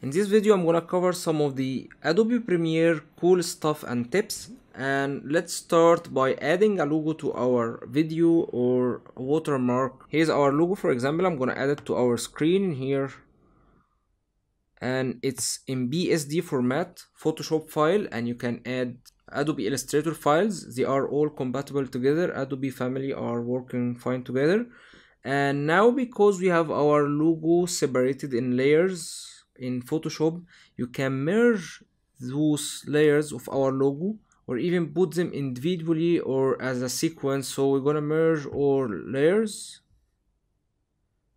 In this video, I'm gonna cover some of the Adobe Premiere cool stuff and tips. And let's start by adding a logo to our video or watermark. Here's our logo, for example. I'm gonna add it to our screen here. And it's in BSD format, Photoshop file, and you can add Adobe Illustrator files. They are all compatible together. Adobe family are working fine together. And now, because we have our logo separated in layers in Photoshop, you can merge those layers of our logo or even put them individually or as a sequence. So we're gonna merge all layers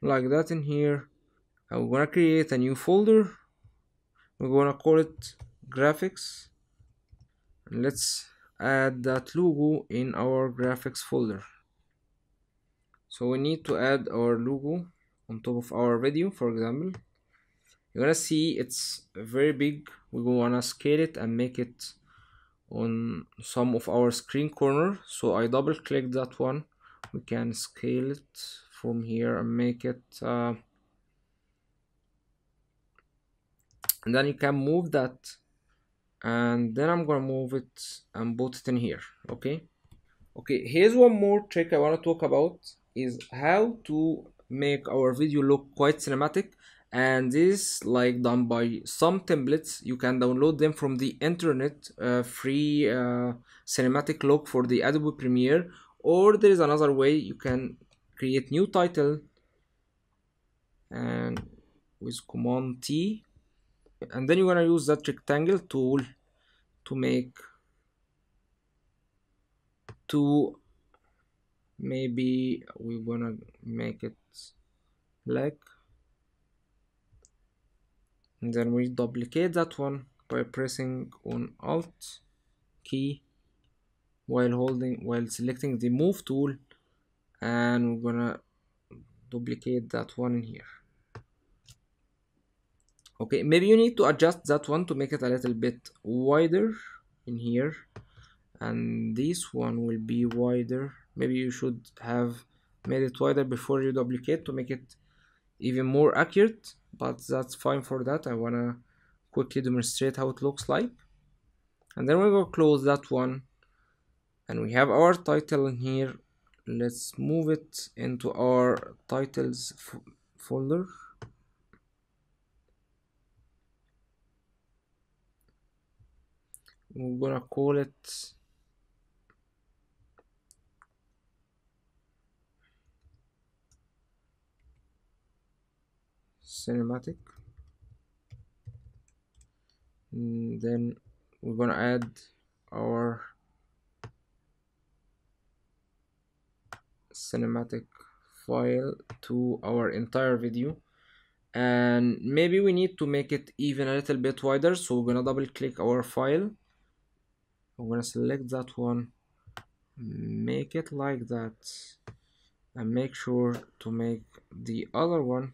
like that in here, and we're gonna create a new folder. We're gonna call it graphics, and let's add that logo in our graphics folder. So we need to add our logo on top of our video. For example, you're gonna see it's very big. We wanna scale it and make it on some of our screen corner. So I double click that one. We can scale it from here and make it and then you can move that, and then I'm gonna move it and put it in here. Okay, here's one more trick I want to talk about, is how to make our video look quite cinematic. And this like done by some templates. You can download them from the internet, free cinematic look for the Adobe Premiere. Or there is another way. You can create new title and with Command T, and then you're gonna use that rectangle tool to make two. Maybe we're gonna make it black, and then we duplicate that one by pressing on Alt key while selecting the move tool, and we're gonna duplicate that one in here. Okay, maybe you need to adjust that one to make it a little bit wider in here, and this one will be wider. Maybe you should have made it wider before you duplicate to make it even more accurate, but that's fine for that. I wanna quickly demonstrate how it looks like. And then we're gonna close that one, and we have our title in here. Let's move it into our titles folder. We're gonna call it cinematic. And then we're gonna add our cinematic file to our entire video, and maybe we need to make it even a little bit wider. So we're gonna double click our file. I'm gonna select that one, make it like that, and make sure to make the other one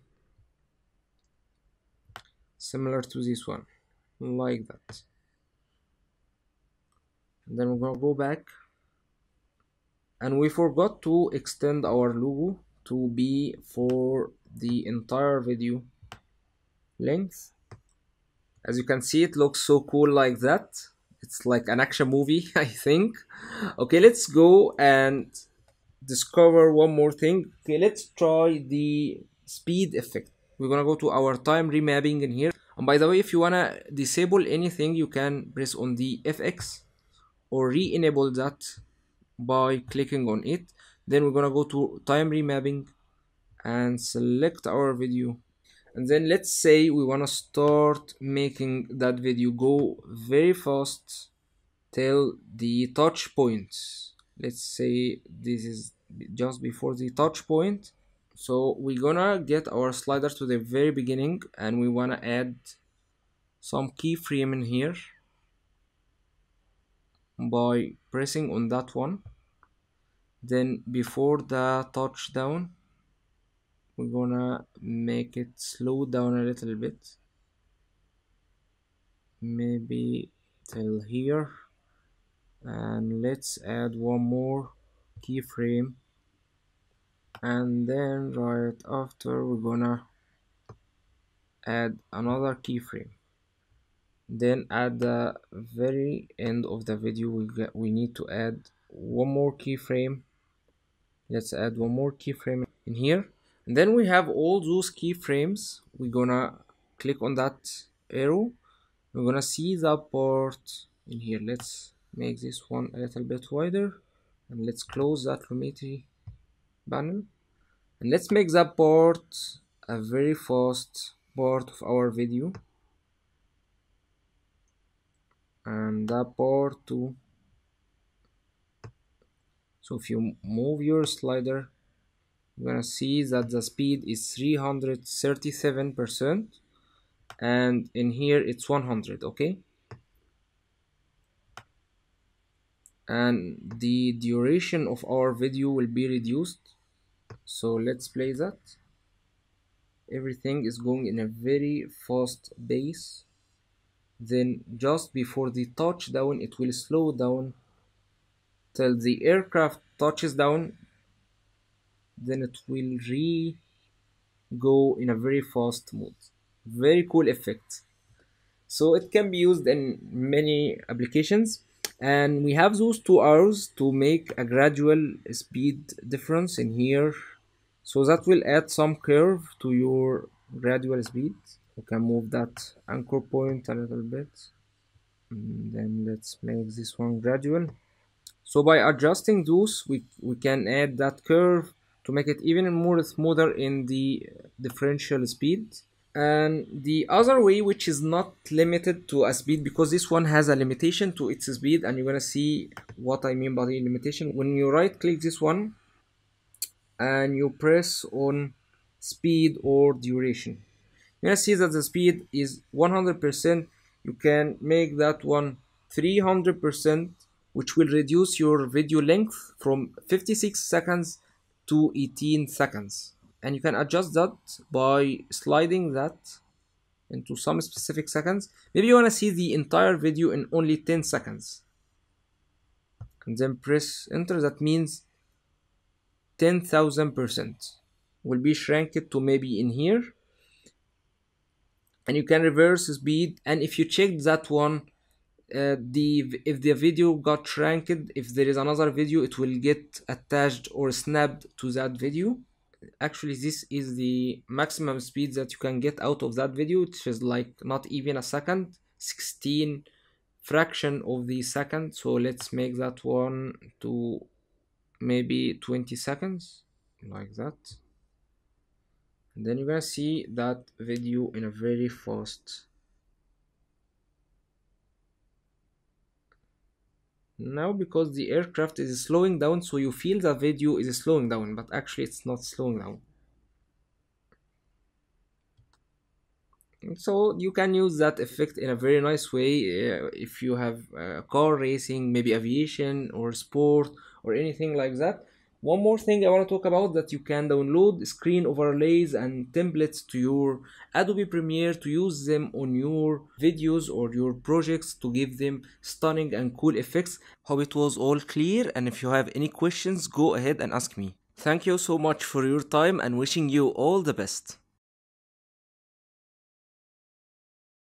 similar to this one, like that. And then we're gonna go back, and we forgot to extend our logo to be for the entire video length. As you can see, it looks so cool like that. It's like an action movie, I think. Okay, let's go and discover one more thing. Okay, let's try the speed effect. We're gonna go to our time remapping in here. And by the way, if you wanna disable anything, you can press on the FX or re-enable that by clicking on it. Then we're gonna go to time remapping and select our video. And then let's say we want to start making that video go very fast till the touch points. Let's say this is just before the touch point. So we're gonna get our slider to the very beginning, and we want to add some keyframe in here by pressing on that one. Then before the touchdown, we're gonna make it slow down a little bit, maybe till here, and let's add one more keyframe, and then right after we're gonna add another keyframe. Then at the very end of the video we need to add one more keyframe. Let's add one more keyframe in here, and then we have all those keyframes. We're gonna click on that arrow. We're gonna see the part in here. Let's make this one a little bit wider, and let's close that geometry panel, and let's make that part a very fast part of our video, and that part too. So if you move your slider, you're gonna see that the speed is 337%, and in here it's 100. Okay, and the duration of our video will be reduced. So let's play that. Everything is going in a very fast pace. Then just before the touchdown it will slow down till the aircraft touches down, then it will go in a very fast mode. Very cool effect. So it can be used in many applications, and we have those two arrows to make a gradual speed difference in here, so that will add some curve to your gradual speed. You can move that anchor point a little bit, and then let's make this one gradual. So by adjusting those, we can add that curve to make it even more smoother in the differential speed. And the other way, which is not limited to a speed, because this one has a limitation to its speed, and you're gonna see what I mean by the limitation. When you right click this one and you press on speed or duration, you're gonna see that the speed is 100%. You can make that one 300%, which will reduce your video length from 56 seconds to 18 seconds. And you can adjust that by sliding that into some specific seconds. Maybe you want to see the entire video in only 10 seconds. And then press enter. That means 10,000% will be shrinked to maybe in here. And you can reverse speed. And if you check that one, if the video got shrinked, if there is another video, it will get attached or snapped to that video. Actually, this is the maximum speed that you can get out of that video, which is like not even a second, 16 fraction of the second. So let's make that one to maybe 20 seconds, like that. And then you're gonna see that video in a very fast. Now, because the aircraft is slowing down, so you feel the video is slowing down, but actually it's not slowing down. So you can use that effect in a very nice way if you have car racing, maybe aviation or sport or anything like that. One more thing I want to talk about, that you can download screen overlays and templates to your Adobe Premiere to use them on your videos or your projects to give them stunning and cool effects. Hope it was all clear, and if you have any questions, go ahead and ask me. Thank you so much for your time and wishing you all the best.